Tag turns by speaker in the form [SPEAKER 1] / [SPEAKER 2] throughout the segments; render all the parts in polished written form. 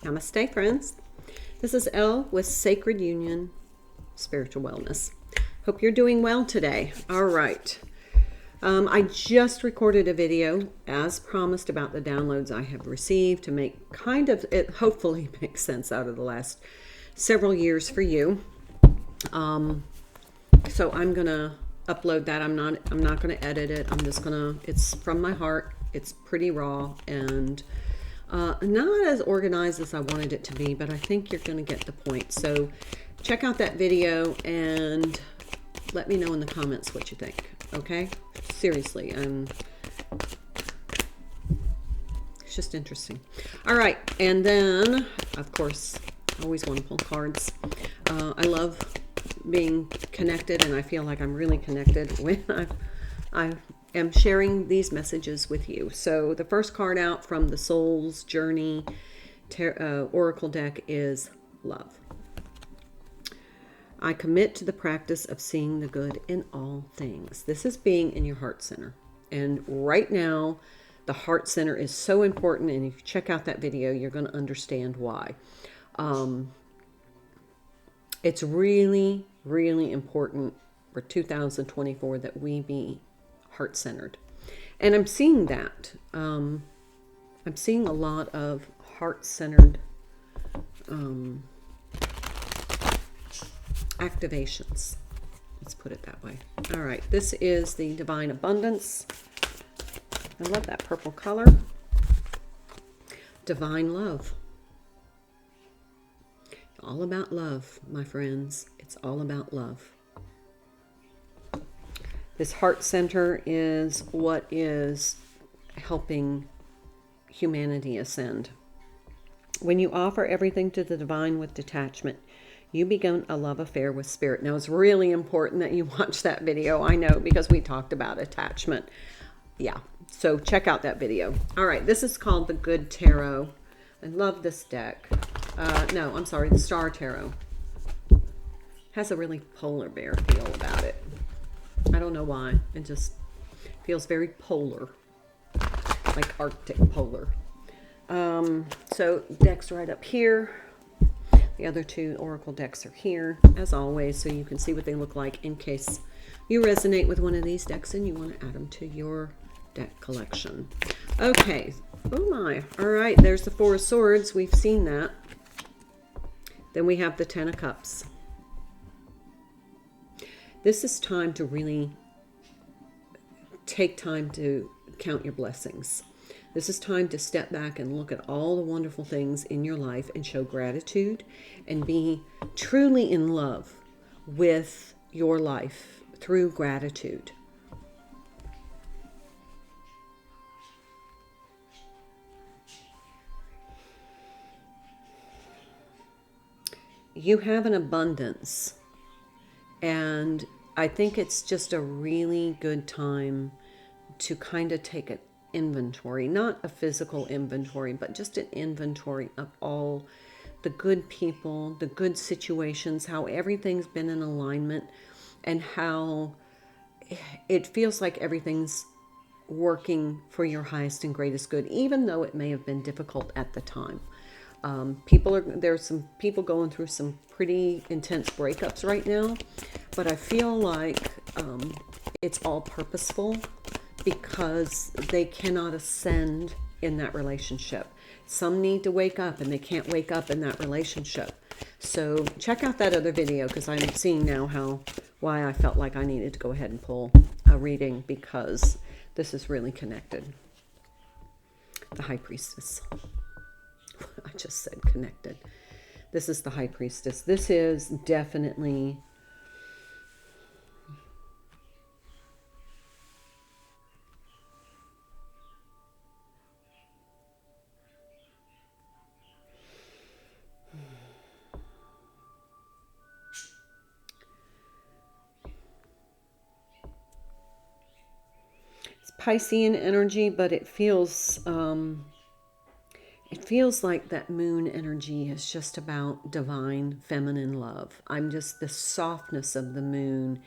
[SPEAKER 1] Namaste, friends. This is Elle with Sacred Union Spiritual Wellness. Hope you're doing well today. All right. I just recorded a video, as promised, about the downloads I have received to make it hopefully make sense out of the last several years for you. So I'm gonna upload that. I'm not gonna edit it. It's from my heart. It's pretty raw and not as organized as I wanted it to be, but I think you're gonna get the point. So check out that video and let me know in the comments what you think. Okay? Seriously, it's just interesting. All right, and then of course I always want to pull cards. I love being connected, and I feel like I'm really connected when I am sharing these messages with you. So the first card out from the Soul's Journey Oracle deck is Love. I commit to the practice of seeing the good in all things. This is being in your heart center. And right now, the heart center is so important. And if you check out that video, you're going to understand why. It's really, really important for 2024 that we be heart-centered. And I'm seeing that. I'm seeing a lot of heart-centered activations. Let's put it that way. All right, this is the Divine Abundance. I love that purple color. Divine Love. All about love, my friends. It's all about love. This heart center is what is helping humanity ascend. When you offer everything to the divine with detachment, you begin a love affair with spirit. Now, it's really important that you watch that video. I know, because we talked about attachment. Yeah, so check out that video. All right, this is called the Good Tarot. I love this deck. No, I'm sorry, the Star Tarot. Has a really polar bear feel about it. I don't know why. It just feels very polar, like Arctic polar. So deck's right up here. The other two oracle decks are here, as always, so you can see what they look like in case you resonate with one of these decks and you want to add them to your deck collection. Okay. Oh my. All right. There's the Four of Swords. We've seen that. Then we have the Ten of Cups. This is time to really take time to count your blessings. This is time to step back and look at all the wonderful things in your life and show gratitude and be truly in love with your life through gratitude. You have an abundance, and I think it's just a really good time to kind of take an inventory, not a physical inventory, but just an inventory of all the good people, the good situations, how everything's been in alignment, and how it feels like everything's working for your highest and greatest good, even though it may have been difficult at the time. There's some people going through some pretty intense breakups right now, but I feel like it's all purposeful because they cannot ascend in that relationship. Some need to wake up and they can't wake up in that relationship. So check out that other video, because I'm seeing now why I felt like I needed to go ahead and pull a reading, because this is really connected. The High Priestess. I just said connected. This is the High Priestess. This is definitely it's Piscean energy, but it feels like that moon energy is just about divine feminine love. I'm just the softness of the moon,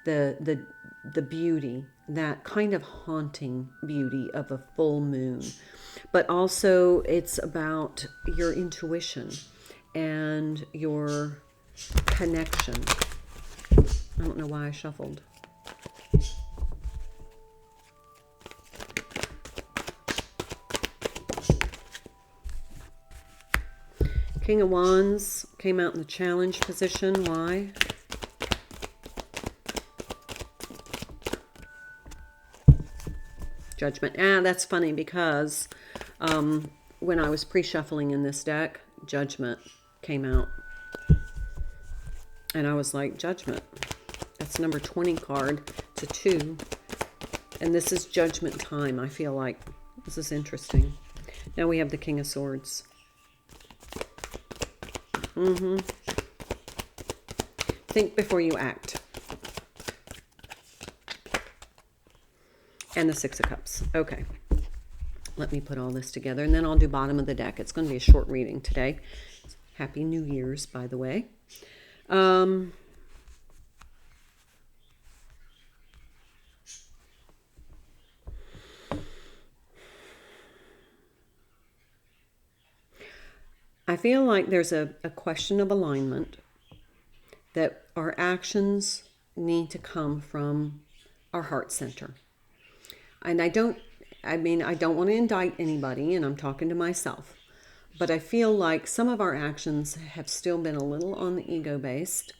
[SPEAKER 1] the beauty, that kind of haunting beauty of a full moon. But also it's about your intuition and your connection. I don't know why I shuffled. King of Wands came out in the challenge position. Why? Judgment. That's funny because when I was pre-shuffling in this deck, Judgment came out. And I was like, Judgment. That's number 20 card. It's a 2. And this is Judgment time. I feel like this is interesting. Now we have the King of Swords. Think before you act. And the Six of Cups. Okay. Let me put all this together, and then I'll do bottom of the deck. It's going to be a short reading today. Happy New Year's, by the way. I feel like there's a question of alignment, that our actions need to come from our heart center. And I don't want to indict anybody, and I'm talking to myself, but I feel like some of our actions have still been a little on the ego-based,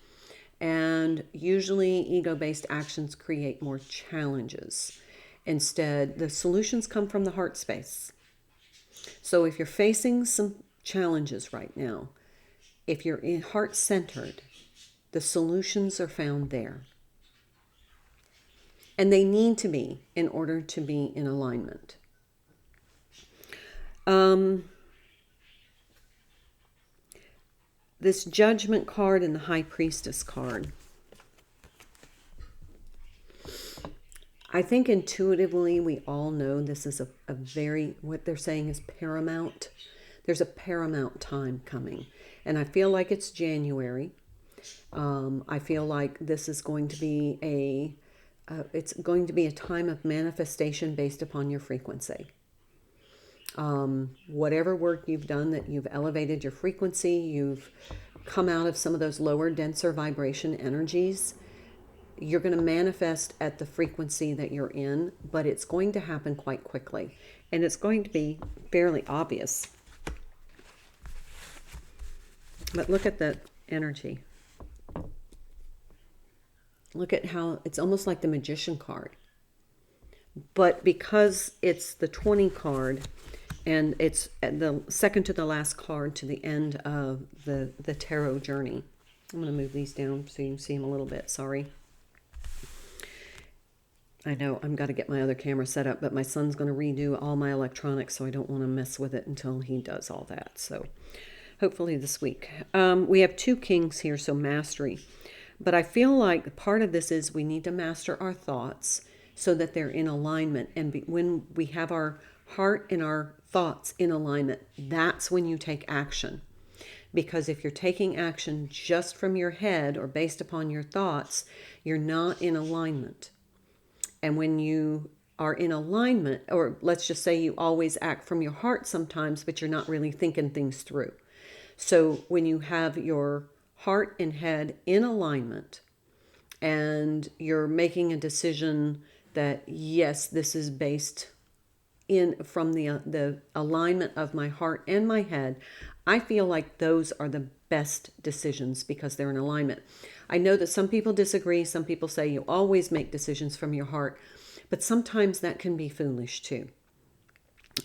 [SPEAKER 1] and usually ego-based actions create more challenges. Instead, the solutions come from the heart space. So if you're facing some challenges right now, if you're in heart-centered, the solutions are found there. And they need to be in order to be in alignment. This Judgment card and the High Priestess card. I think intuitively we all know this is a very, what they're saying is paramount. There's a paramount time coming. And I feel like it's January. I feel like this is going to be it's going to be a time of manifestation based upon your frequency. Whatever work you've done, that you've elevated your frequency, you've come out of some of those lower, denser vibration energies, you're going to manifest at the frequency that you're in, but it's going to happen quite quickly. And it's going to be fairly obvious. But look at the energy. Look at how it's almost like the Magician card. But because it's the 20 card, and it's the second to the last card to the end of the tarot journey. I'm going to move these down so you can see them a little bit. Sorry. I know I've got to get my other camera set up, but my son's going to redo all my electronics, so I don't want to mess with it until he does all that. So hopefully this week. We have 2 kings here, so mastery. But I feel like part of this is we need to master our thoughts so that they're in alignment. And when we have our heart and our thoughts in alignment, that's when you take action. Because if you're taking action just from your head or based upon your thoughts, you're not in alignment. And when you are in alignment, or let's just say you always act from your heart sometimes, but you're not really thinking things through. So when you have your heart and head in alignment and you're making a decision that, yes, this is based in from the alignment of my heart and my head, I feel like those are the best decisions because they're in alignment. I know that some people disagree. Some people say you always make decisions from your heart, but sometimes that can be foolish too.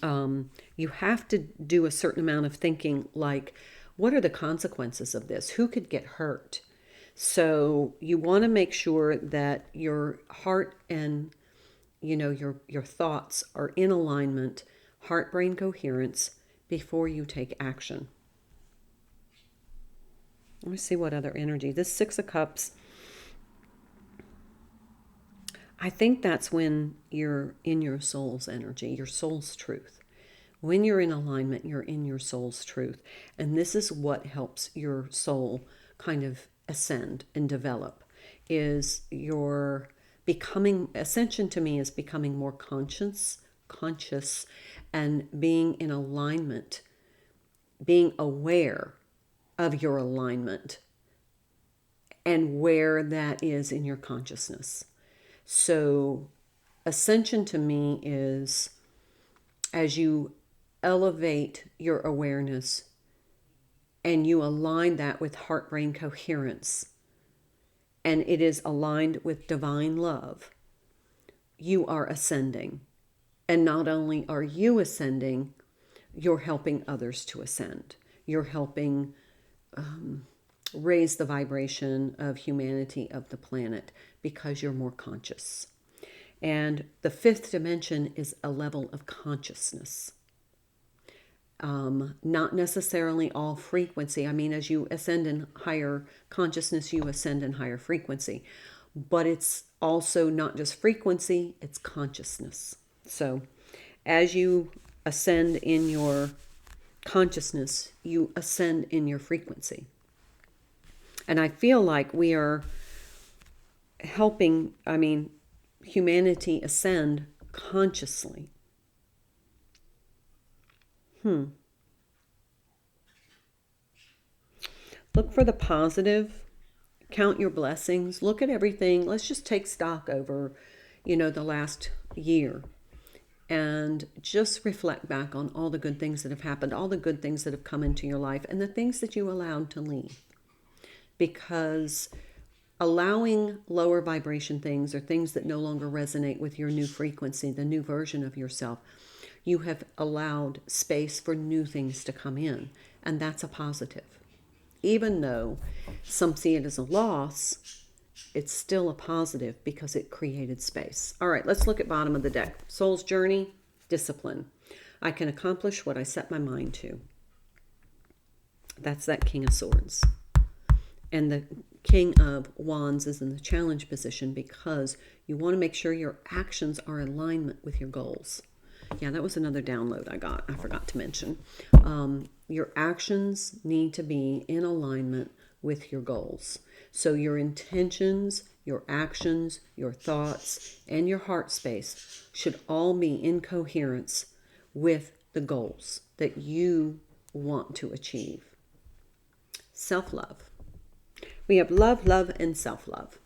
[SPEAKER 1] You have to do a certain amount of thinking, like, what are the consequences of this? Who could get hurt? So you want to make sure that your heart and your thoughts are in alignment, heart-brain coherence, before you take action. Let me see what other energy. This 6 of Cups, I think that's when you're in your soul's energy, your soul's truth. When you're in alignment, you're in your soul's truth. And this is what helps your soul kind of ascend and develop, is your becoming, ascension to me is becoming more conscious and being in alignment, being aware of your alignment and where that is in your consciousness. So ascension to me is as you elevate your awareness and you align that with heart-brain coherence, and it is aligned with divine love, you are ascending. And not only are you ascending, you're helping others to ascend. You're helping raise the vibration of humanity, of the planet, because you're more conscious. And the fifth dimension is a level of consciousness. Not necessarily all frequency. I mean, as you ascend in higher consciousness, you ascend in higher frequency. But it's also not just frequency, it's consciousness. So as you ascend in your consciousness, you ascend in your frequency. And I feel like we are helping, humanity ascend consciously. Look for the positive. Count your blessings. Look at everything. Let's just take stock over, the last year. And just reflect back on all the good things that have happened, all the good things that have come into your life, and the things that you allowed to leave. Because allowing lower vibration things or things that no longer resonate with your new frequency, the new version of yourself, you have allowed space for new things to come in. And that's a positive. Even though some see it as a loss, it's still a positive because it created space. All right, let's look at bottom of the deck. Soul's journey, discipline. I can accomplish what I set my mind to. That's that King of Swords. And the King of Wands is in the challenge position because you want to make sure your actions are in alignment with your goals. Yeah, that was another download I got. I forgot to mention. Your actions need to be in alignment with your goals. So your intentions, your actions, your thoughts, and your heart space should all be in coherence with the goals that you want to achieve. Self-love. We have love, love, and self-love.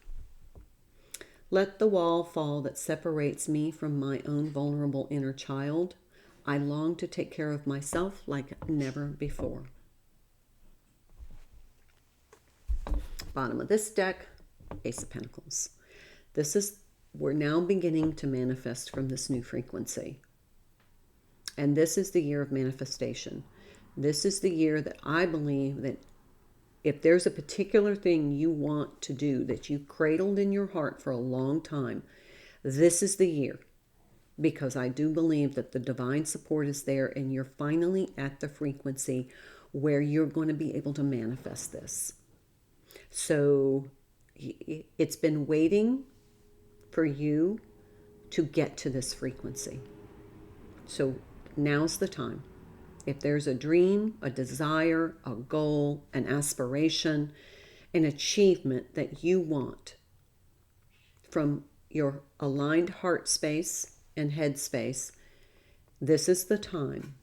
[SPEAKER 1] Let the wall fall that separates me from my own vulnerable inner child. I long to take care of myself like never before. Bottom of this deck, Ace of Pentacles. We're now beginning to manifest from this new frequency. And this is the year of manifestation. This is the year that I believe that if there's a particular thing you want to do that you cradled in your heart for a long time, this is the year. Because I do believe that the divine support is there and you're finally at the frequency where you're going to be able to manifest this. So it's been waiting for you to get to this frequency. So now's the time. If there's a dream, a desire, a goal, an aspiration, an achievement that you want from your aligned heart space and head space, this is the time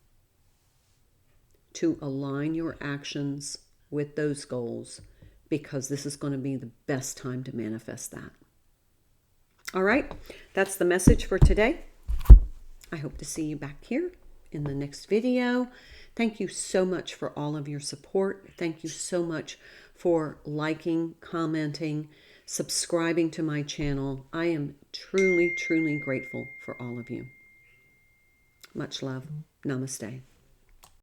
[SPEAKER 1] to align your actions with those goals, because this is going to be the best time to manifest that. All right, that's the message for today. I hope to see you back here in the next video. Thank you so much for all of your support. Thank you so much for liking, commenting, subscribing to my channel. I am truly, truly grateful for all of you. Much love. Namaste.